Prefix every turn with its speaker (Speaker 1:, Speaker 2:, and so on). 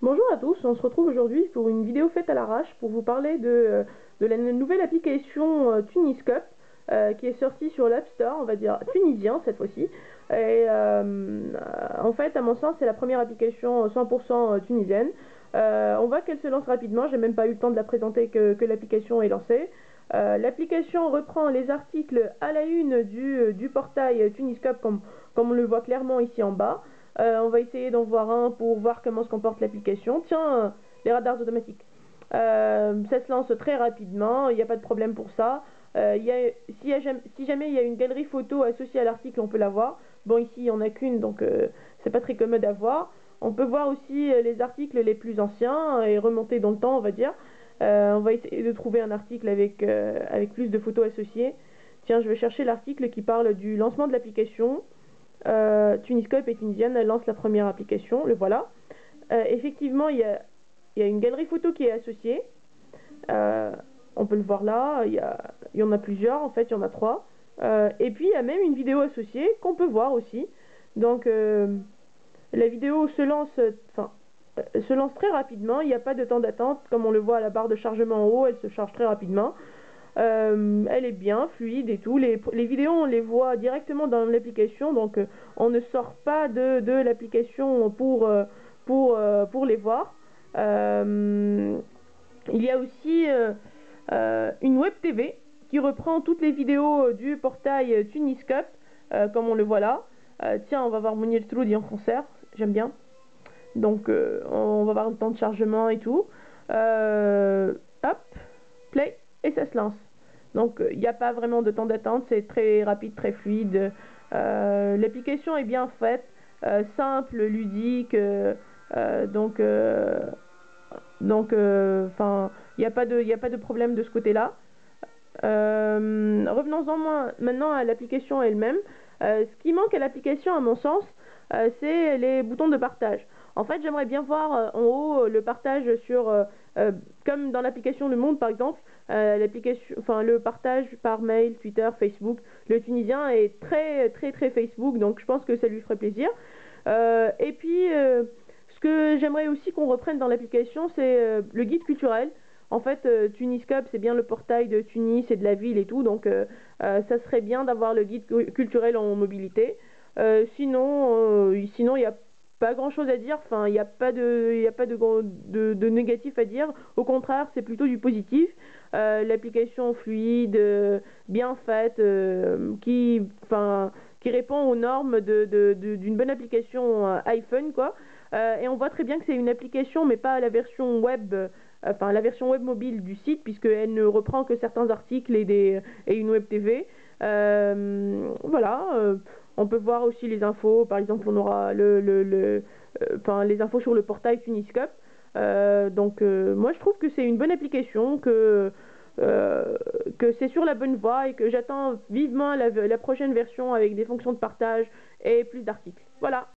Speaker 1: Bonjour à tous, on se retrouve aujourd'hui pour une vidéo faite à l'arrache pour vous parler de la nouvelle application Tuniscope qui est sortie sur l'App Store, on va dire tunisien cette fois-ci. En fait, à mon sens, c'est la première application 100% tunisienne. On voit qu'elle se lance rapidement, j'ai même pas eu le temps de la présenter que l'application est lancée. L'application reprend les articles à la une du portail Tuniscope comme on le voit clairement ici en bas. On va essayer d'en voir un pour voir comment se comporte l'application. Tiens, les radars automatiques. Ça se lance très rapidement, il n'y a pas de problème pour ça. Si jamais il y a une galerie photo associée à l'article, on peut la voir. Bon, ici, il n'y en a qu'une, donc c'est pas très commode à voir. On peut voir aussi les articles les plus anciens et remonter dans le temps, on va dire. On va essayer de trouver un article avec plus de photos associées. Tiens, je vais chercher l'article qui parle du lancement de l'application. Tuniscope et tunisienne, elle lance la première application, le voilà. Effectivement, il y a une galerie photo qui est associée. Euh, on peut le voir là, il y en a plusieurs, en fait, il y en a trois. Et puis, il y a même une vidéo associée qu'on peut voir aussi. Donc, la vidéo se lance très rapidement, il n'y a pas de temps d'attente, comme on le voit à la barre de chargement en haut, elle se charge très rapidement. Elle est bien fluide et tout. Les vidéos, on les voit directement dans l'application, donc on ne sort pas de l'application pour les voir. Euh, il y a aussi une web TV qui reprend toutes les vidéos du portail Tuniscope, comme on le voit là. Tiens, on va voir Mounir Troudi en concert, j'aime bien. Donc on va voir le temps de chargement et tout. Hop, play, et ça se lance. Donc il n'y a pas vraiment de temps d'attente, c'est très rapide, très fluide. L'application est bien faite, simple, ludique, donc enfin, il n'y a pas de problème de ce côté-là. Revenons-en maintenant à l'application elle-même. Ce qui manque à l'application, à mon sens, c'est les boutons de partage. En fait, j'aimerais bien voir en haut le partage comme dans l'application Le Monde par exemple, le partage par mail, Twitter, Facebook. Le tunisien est très très très Facebook, donc je pense que ça lui ferait plaisir. Et puis, ce que j'aimerais aussi qu'on reprenne dans l'application, c'est le guide culturel. En fait, Tuniscope, c'est bien le portail de Tunis et de la ville et tout, donc ça serait bien d'avoir le guide culturel en mobilité. Sinon, il n'y a pas grand-chose à dire. Enfin, il y a pas de négatif à dire. Au contraire, c'est plutôt du positif. L'application fluide, bien faite, qui répond aux normes d'une bonne application iPhone, quoi. Et on voit très bien que c'est une application, mais pas la version web, la version web mobile du site, puisqu'elle ne reprend que certains articles et une web TV. Voilà. On peut voir aussi les infos. Par exemple, on aura les infos sur le portail Tuniscope. Moi, je trouve que c'est une bonne application, que c'est sur la bonne voie et que j'attends vivement la prochaine version avec des fonctions de partage et plus d'articles. Voilà.